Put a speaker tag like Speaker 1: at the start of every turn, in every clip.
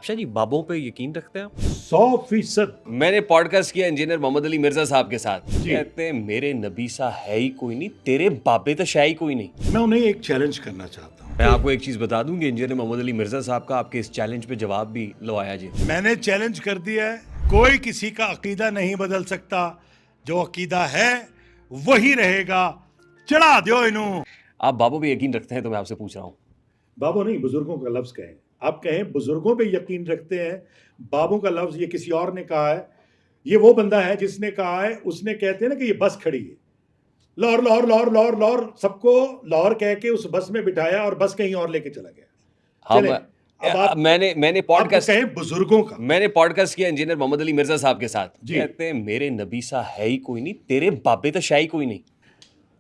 Speaker 1: اچھا جی، بابوں پہ یقین رکھتے ہیں آپ؟
Speaker 2: 100%.
Speaker 1: میں نے پوڈکاسٹ کیا انجینئر محمد علی مرزا صاحب کے ساتھ،
Speaker 2: جی.
Speaker 1: کہتے ہیں میرے نبی سا ہے ہی کوئی نہیں، تیرے بابے تو شاہی کوئی نہیں.
Speaker 2: میں انہیں ایک چیلنج کرنا چاہتا ہوں.
Speaker 1: میں آپ کو ایک چیز بتا دوں گی، انجینئر محمد علی مرزا صاحب کا آپ کے اس چیلنج پہ جواب بھی لو آیا جی.
Speaker 2: میں نے چیلنج کر دیا ہے، کوئی کسی کا عقیدہ نہیں بدل سکتا، جو عقیدہ ہے وہی رہے گا، چڑھا دیو انہوں.
Speaker 1: آپ بابوں پہ یقین رکھتے ہیں تو میں آپ سے پوچھ رہا ہوں.
Speaker 2: بابوں نہیں، بزرگوں کا لفظ کہیں. آپ کہیں بزرگوں پہ یقین رکھتے ہیں، بابوں کا لفظ یہ کسی اور نے کہا ہے. یہ وہ بندہ ہے جس نے کہا ہے، اس نے کہتے ہیں نا کہ یہ بس کھڑی ہے، لاہور لاہور لاہور لاہور لاہور، سب کو لاہور کہہ کے اس بس میں بٹھایا اور بس کہیں اور لے کے چلا گیا. چلیں اب آپ
Speaker 1: میں نے
Speaker 2: پوڈکاسٹ کہیں بزرگوں کا.
Speaker 1: میں نے پوڈکاسٹ کیا انجینئر محمد علی مرزا صاحب کے ساتھ،
Speaker 2: جی.
Speaker 1: کہتے ہیں میرے نبی سا ہے ہی کوئی نہیں، تیرے بابے تو شاہی کوئی نہیں.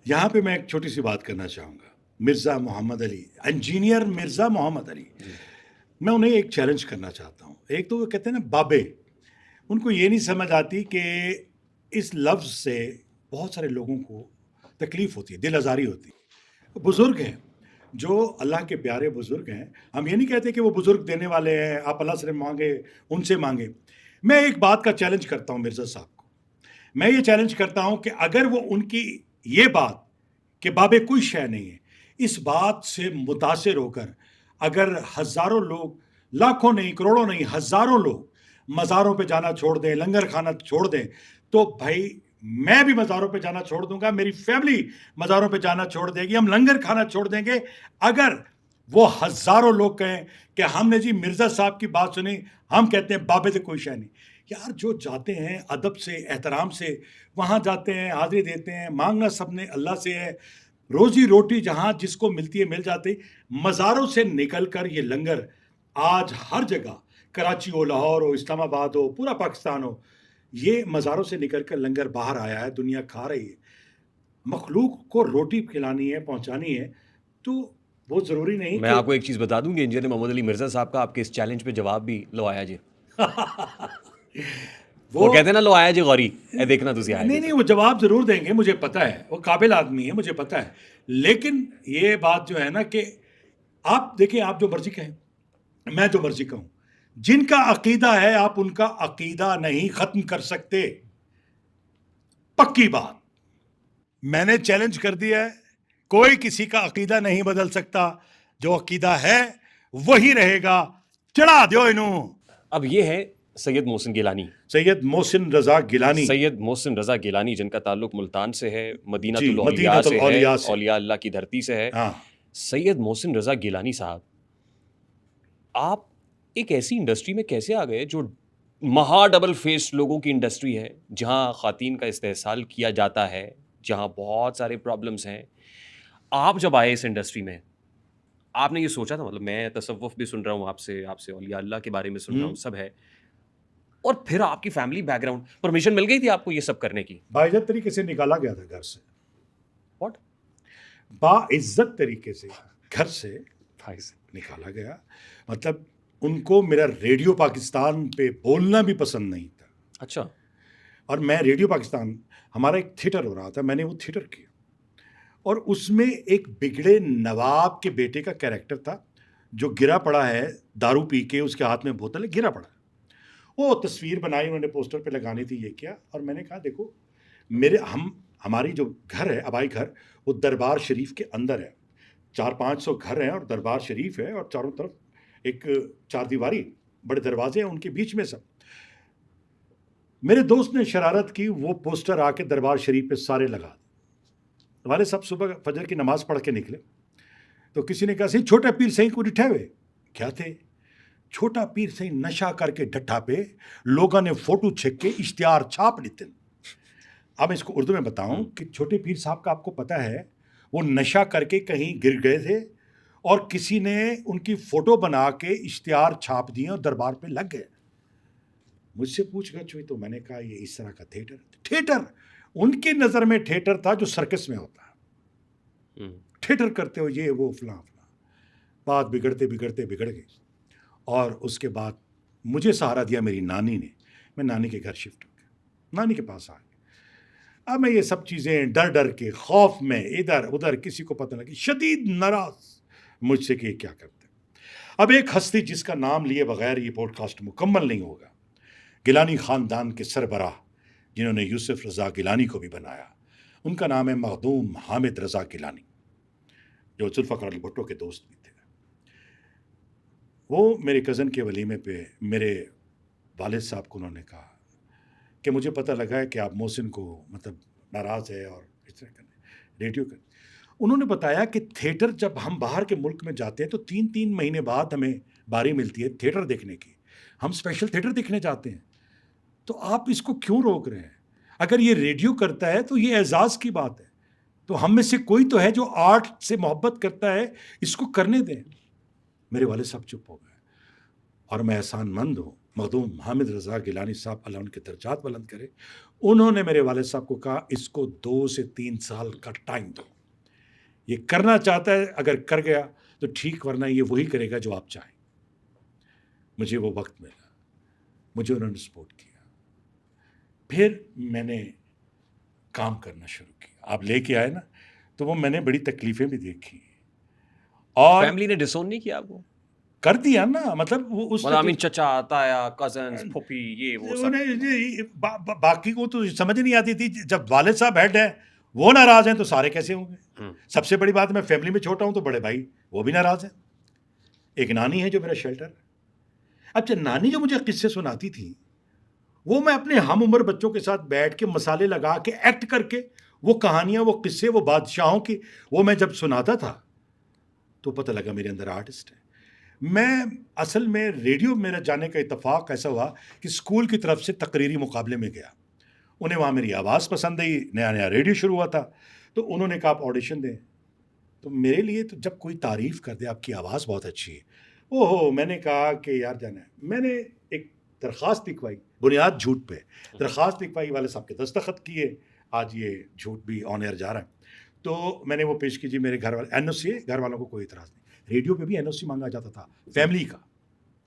Speaker 2: یہاں پہ میں ایک چھوٹی سی بات کرنا چاہوں گا. مرزا محمد علی، انجینئر مرزا محمد علی، میں انہیں ایک چیلنج کرنا چاہتا ہوں. ایک تو وہ کہتے ہیں نا بابے، ان کو یہ نہیں سمجھ آتی کہ اس لفظ سے بہت سارے لوگوں کو تکلیف ہوتی ہے، دل آزاری ہوتی ہے. بزرگ ہیں جو اللہ کے پیارے بزرگ ہیں، ہم یہ نہیں کہتے کہ وہ بزرگ دینے والے ہیں، آپ اللہ سے مانگے، ان سے مانگے. میں ایک بات کا چیلنج کرتا ہوں مرزا صاحب کو. میں یہ چیلنج کرتا ہوں کہ اگر وہ ان کی یہ بات کہ بابے کوئی شے نہیں ہے، اس بات سے متاثر ہو کر اگر ہزاروں لوگ، لاکھوں نہیں، کروڑوں نہیں، ہزاروں لوگ مزاروں پہ جانا چھوڑ دیں، لنگر کھانا چھوڑ دیں، تو بھائی میں بھی مزاروں پہ جانا چھوڑ دوں گا، میری فیملی مزاروں پہ جانا چھوڑ دے گی، ہم لنگر کھانا چھوڑ دیں گے اگر وہ ہزاروں لوگ کہیں کہ ہم نے جی مرزا صاحب کی بات سنی، ہم کہتے ہیں بابے سے کوئی شے نہیں. یار جو جاتے ہیں ادب سے، احترام سے، وہاں جاتے ہیں، حاضری دیتے ہیں، مانگنا سب نے اللہ سے ہے، روزی روٹی جہاں جس کو ملتی ہے مل جاتی. مزاروں سے نکل کر یہ لنگر آج ہر جگہ، کراچی ہو، لاہور ہو، اسلام آباد ہو، پورا پاکستان ہو، یہ مزاروں سے نکل کر لنگر باہر آیا ہے، دنیا کھا رہی ہے. مخلوق کو روٹی کھلانی ہے، پہنچانی ہے، تو وہ ضروری نہیں
Speaker 1: میں
Speaker 2: کہ
Speaker 1: آپ کو ایک چیز بتا دوں گی، انجینئر محمد علی مرزا صاحب کا آپ کے اس چیلنج پہ جواب بھی لو آیا جی. وہ کہتے ہیں نا لو آیا جی غوری، اے دیکھنا تسی آیا جی.
Speaker 2: نہیں وہ جواب ضرور دیں گے، مجھے پتا ہے، وہ قابل آدمی ہے، مجھے پتا ہے. لیکن یہ بات جو ہے نا کہ آپ دیکھیں، آپ جو مرضی کہیں، میں جو مرضی کہوں، جن کا عقیدہ ہے آپ ان کا عقیدہ نہیں ختم کر سکتے. پکی بات. میں نے چیلنج کر دیا ہے، کوئی کسی کا عقیدہ نہیں بدل سکتا، جو عقیدہ ہے وہی رہے گا، چڑھا دیو انہوں.
Speaker 1: اب یہ ہے سید محسن گیلانی،
Speaker 2: سید محسن رضا گیلانی.
Speaker 1: سید محسن رضا گیلانی جن کا تعلق ملتان سے ہے، مدینہ
Speaker 2: جی،
Speaker 1: الاولیاء
Speaker 2: مدینہ
Speaker 1: سے ہے،
Speaker 2: الاولیاء سے.
Speaker 1: اولیاء اللہ کی دھرتی سے ہے.
Speaker 2: ہاں.
Speaker 1: سید محسن رضا گیلانی صاحب، آپ ایک ایسی انڈسٹری میں کیسے آ گئے جو مہا ڈبل فیس لوگوں کی انڈسٹری ہے، جہاں خواتین کا استحصال کیا جاتا ہے، جہاں بہت سارے پرابلمس ہیں. آپ جب آئے اس انڈسٹری میں، آپ نے یہ سوچا تھا؟ مطلب میں تصوف بھی سن رہا ہوں آپ سے اولیاء اللہ کے بارے میں سن رہا ہوں، سب ہے، اور پھر آپ کی فیملی بیک گراؤنڈ، پرمیشن مل گئی تھی آپ کو یہ سب کرنے کی؟
Speaker 2: باعزت طریقے سے نکالا گیا تھا گھر سے.
Speaker 1: واٹ؟
Speaker 2: باعزت طریقے سے گھر سے نکالا گیا. مطلب ان کو میرا ریڈیو پاکستان پہ بولنا بھی پسند نہیں تھا.
Speaker 1: اچھا.
Speaker 2: اور میں ریڈیو پاکستان، ہمارا ایک تھیٹر ہو رہا تھا، میں نے وہ تھیٹر کیا، اور اس میں ایک بگڑے نواب کے بیٹے کا کیریکٹر تھا جو گرا پڑا ہے، دارو پی کے اس کے ہاتھ میں بوتل ہے، گرا پڑا ہے. وہ تصویر بنائی انہوں نے، پوسٹر پہ لگانی تھی، یہ کیا. اور میں نے کہا دیکھو ہماری جو گھر ہے، آبائی گھر، وہ دربار شریف کے اندر ہے. 400-500 گھر ہیں اور دربار شریف ہے، اور چاروں طرف ایک 4 دیواری، بڑے دروازے ہیں ان کے بیچ میں سب. میرے دوست نے شرارت کی، وہ پوسٹر آ کے دربار شریف پہ سارے لگا دے. والے سب صبح فجر کی نماز پڑھ کے نکلے تو کسی نے کہا سی چھوٹا پیر صحیح کو ڈٹھے ہوئے. کیا تھے؟ چھوٹا پیر صحیح نشہ کر کے ڈٹھا پہ لوگوں نے فوٹو چھک کے اشتہار چھاپ لیتے. اب اس کو اردو میں بتاؤں کہ چھوٹے پیر صاحب کا آپ کو پتا ہے وہ نشہ کر کے کہیں گر گئے تھے اور کسی نے ان کی فوٹو بنا کے اشتہار چھاپ دیے اور دربار پہ لگ گئے. مجھ سے پوچھ گچھ ہوئی تو میں نے کہا یہ اس طرح کا تھیٹر ان کی نظر میں تھیٹر تھا جو سرکس میں ہوتا ہے. تھیٹر کرتے ہو یہ وہ فلاں فلاں. بات بگڑتے بگڑ گئی. اور اس کے بعد مجھے سہارا دیا میری نانی نے. میں نانی کے گھر شفٹ ہو گیا، نانی کے پاس آ گیا. اب میں یہ سب چیزیں ڈر کے خوف میں ادھر ادھر، کسی کو پتہ لگی، شدید ناراض مجھ سے کہ کیا کرتے. اب ایک ہستی جس کا نام لیے بغیر یہ پوڈ کاسٹ مکمل نہیں ہوگا، گیلانی خاندان کے سربراہ جنہوں نے یوسف رضا گیلانی کو بھی بنایا، ان کا نام ہے مخدوم حامد رضا گیلانی، جو ذوالفقار علی بھٹو کے دوست بھی تھے۔ وہ میرے کزن کے ولیمے پہ میرے والد صاحب کو انہوں نے کہا کہ مجھے پتہ لگا ہے کہ آپ محسن کو مطلب ناراض ہے اور اس طرح کرنے ریڈیو کرنے۔ انہوں نے بتایا کہ تھیٹر جب ہم باہر کے ملک میں جاتے ہیں تو 3 مہینے بعد ہمیں باری ملتی ہے تھیٹر دیکھنے کی، ہم اسپیشل تھیٹر دیکھنے جاتے ہیں، تو آپ اس کو کیوں روک رہے ہیں؟ اگر یہ ریڈیو کرتا ہے تو یہ اعزاز کی بات ہے، تو ہم میں سے کوئی تو ہے جو آرٹ سے محبت کرتا ہے، اس کو کرنے دیں۔ میرے والد صاحب چپ ہو گئے، اور میں احسان مند ہوں مخدوم حامد رضا گیلانی صاحب اللہ ان کے درجات بلند کرے، انہوں نے میرے والد صاحب کو کہا اس کو 2 سے 3 سال کا ٹائم دو، یہ کرنا چاہتا ہے، اگر کر گیا تو ٹھیک، ورنہ یہ وہی کرے گا جو آپ چاہیں۔ مجھے وہ وقت ملا، مجھے انہوں نے سپورٹ کیا، پھر میں نے کام کرنا شروع کیا۔ آپ لے کے آئے نا، تو وہ میں نے بڑی تکلیفیں بھی دیکھی، اور
Speaker 1: فیملی نے ڈسون نہیں کیا آپ کو؟
Speaker 2: کر دیا نا، مطلب وہ اس
Speaker 1: مطلب چچا، تایا، کزنز، پھوپھی، یہ وہ سب؟
Speaker 2: باقی کو تو سمجھ نہیں آتی تھی، جب والد صاحب ہیڈ ہیں وہ ناراض ہیں تو سارے کیسے ہوں گے؟ سب سے بڑی بات، میں فیملی میں چھوٹا ہوں تو بڑے بھائی وہ بھی ناراض ہیں۔ ایک نانی ہے جو میرا شیلٹر ہے۔ اچھا، نانی جو مجھے قصے سناتی تھی، وہ میں اپنے ہم عمر بچوں کے ساتھ بیٹھ کے مسالے لگا کے ایکٹ کر کے وہ کہانیاں، وہ قصے، وہ بادشاہوں کی، وہ میں جب سناتا تھا تو پتہ لگا میرے اندر آرٹسٹ ہے۔ میں اصل میں ریڈیو میرا جانے کا اتفاق ایسا ہوا کہ اسکول کی طرف سے تقریری مقابلے میں گیا، انہیں وہاں میری آواز پسند آئی، نیا ریڈیو شروع ہوا تھا، تو انہوں نے کہا آپ آڈیشن دیں۔ تو میرے لیے تو جب کوئی تعریف کر دے آپ کی آواز بہت اچھی ہے، اوہو، میں نے کہا کہ یار جانا ہے۔ میں نے ایک درخواست لکھوائی، بنیاد جھوٹ پہ درخواست لکھوائی، والد صاحب کے دستخط کیے، آج یہ جھوٹ بھی آن ایئر جا رہا ہے۔ تو میں نے وہ پیش کی، جی میرے گھر والے این او سی ہے، گھر والوں کو کوئی اعتراض نہیں۔ ریڈیو پہ بھی این او سی مانگا جاتا تھا فیملی کا،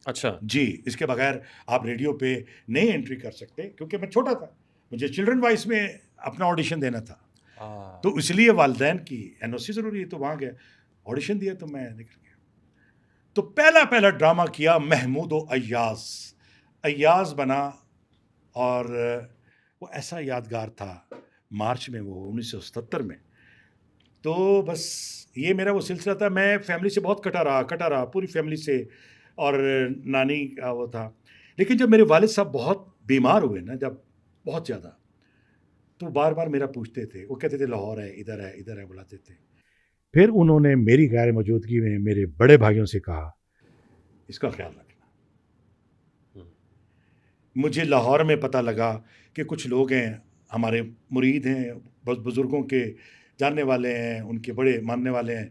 Speaker 1: اچھا
Speaker 2: جی، اس کے بغیر آپ ریڈیو پہ نہیں انٹری کر سکتے، کیونکہ میں چھوٹا تھا، مجھے چلڈرن وائس میں اپنا آڈیشن دینا تھا، تو اس لیے والدین کی این او سی ضروری ہے، تو وہاں گیا، آڈیشن دیا، تو میں نکل گیا۔ تو پہلا ڈرامہ کیا محمود و ایاز بنا، اور وہ ایسا یادگار تھا، مارچ میں، وہ 1977 میں۔ تو بس یہ میرا وہ سلسلہ تھا، میں فیملی سے بہت کٹا رہا پوری فیملی سے، اور نانی کا وہ تھا۔ لیکن جب میرے والد صاحب بہت بیمار ہوئے نا، جب بہت زیادہ، تو بار بار میرا پوچھتے تھے، وہ کہتے تھے لاہور ہے، ادھر ہے بلاتے تھے۔ پھر انہوں نے میری غیر موجودگی میں میرے بڑے بھائیوں سے کہا اس کا خیال رکھنا۔ مجھے لاہور میں پتہ لگا کہ کچھ لوگ ہیں، ہمارے مرید ہیں، بزرگوں کے جاننے والے ہیں، ان کے بڑے ماننے والے ہیں،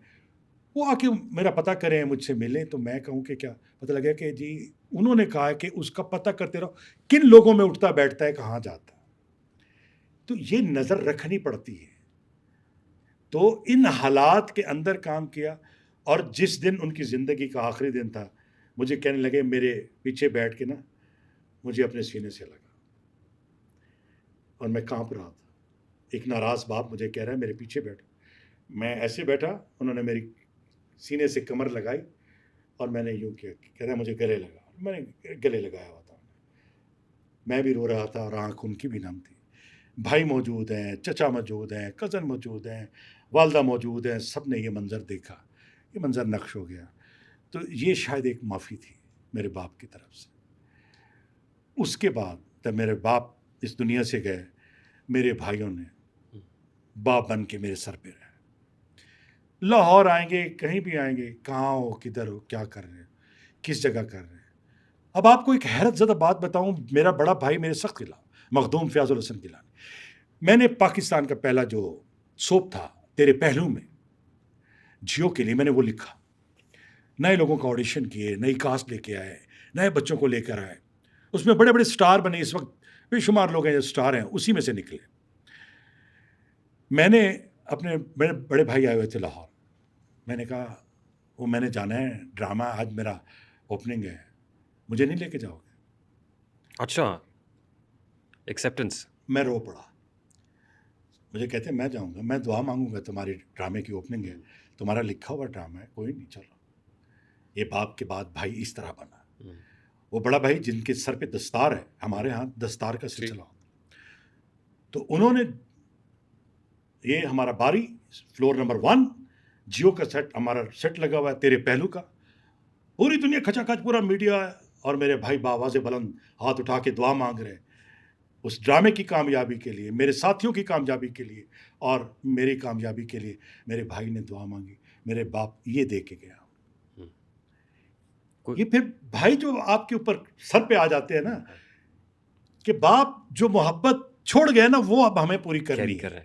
Speaker 2: وہ آ کے میرا پتہ کریں، مجھ سے ملیں، تو میں کہوں کہ کیا پتہ لگا کہ جی انہوں نے کہا ہے کہ اس کا پتہ کرتے رہو کن لوگوں میں اٹھتا بیٹھتا ہے، کہاں جاتا ہے، تو یہ نظر رکھنی پڑتی ہے۔ تو ان حالات کے اندر کام کیا، اور جس دن ان کی زندگی کا آخری دن تھا، مجھے کہنے لگے، میرے پیچھے بیٹھ کے نا مجھے اپنے سینے سے لگا، اور میں کانپ رہا تھا۔ ایک ناراض باپ مجھے کہہ رہا ہے میرے پیچھے بیٹھو، میں ایسے بیٹھا، انہوں نے میری سینے سے کمر لگائی، اور میں نے یوں کیا، کہہ رہا مجھے گلے لگا، میں نے گلے لگایا ہوا تھا، میں بھی رو رہا تھا، اور آنکھ ان کی بھی نم تھی۔ بھائی موجود ہیں، چچا موجود ہیں، کزن موجود ہیں، والدہ موجود ہیں، سب نے یہ منظر دیکھا، یہ منظر نقش ہو گیا۔ تو یہ شاید ایک معافی تھی میرے باپ کی طرف سے۔ اس کے بعد جب میرے باپ اس دنیا سے گئے، میرے بھائیوں نے باپ بن کے میرے سر پہ رہے، لاہور آئیں گے، کہیں بھی آئیں گے، کہاں ہو، کدھر ہو، کیا کر رہے ہیں، کس جگہ کر رہے ہیں۔ اب آپ کو ایک حیرت زدہ بات بتاؤں، میرا بڑا بھائی میرے سخت خلاف، مخدوم فیاض الحسن گیلانی، میں نے پاکستان کا پہلا جو سوپ تھا تیرے پہلو میں، جیو کے لیے میں نے وہ لکھا، نئے لوگوں کا آڈیشن کیے، نئی کاسٹ لے کے آئے، نئے بچوں کو لے کر آئے، اس میں بڑے بڑے سٹار بنے، اس وقت بے شمار لوگ ہیں جو سٹار ہیں، اسی میں سے نکلے۔ میں نے اپنے بڑے بھائی آئے ہوئے تھے لاہور، میں نے کہا وہ میں نے جانا ہے ڈرامہ، آج میرا اوپننگ ہے، مجھے نہیں لے کے جاؤ گے؟
Speaker 1: اچھا، ایکسیپٹنس۔
Speaker 2: میں رو پڑا، مجھے کہتے ہیں میں جاؤں گا، میں دعا مانگوں گا، تمہاری ڈرامے کی اوپننگ ہے، تمہارا لکھا ہوا ڈرامہ ہے، کوئی نہیں، چلو۔ یہ باپ کے بعد بھائی اس طرح بنا. وہ بڑا بھائی جن کے سر پہ دستار ہے, ہمارے ہاں دستار کا سلسلہ ہوتا, تو انہوں نے یہ ہمارا باری فلور نمبر 1 جیو کا سیٹ, ہمارا سیٹ لگا ہوا ہے تیرے پہلو کا, پوری دنیا کھچا کھچ پورا میڈیا ہے, اور میرے بھائی بآواز بلند ہاتھ اٹھا کے دعا مانگ رہے ہیں اس ڈرامے کی کامیابی کے لیے, میرے ساتھیوں کی کامیابی کے لیے, اور میری کامیابی کے لیے. میرے بھائی نے دعا مانگی, میرے باپ یہ دے کے گیا. یہ پھر بھائی جو آپ کے اوپر سر پہ آ جاتے ہیں نا, کہ باپ جو محبت چھوڑ گئے نا وہ اب ہمیں پوری کرنی ہے.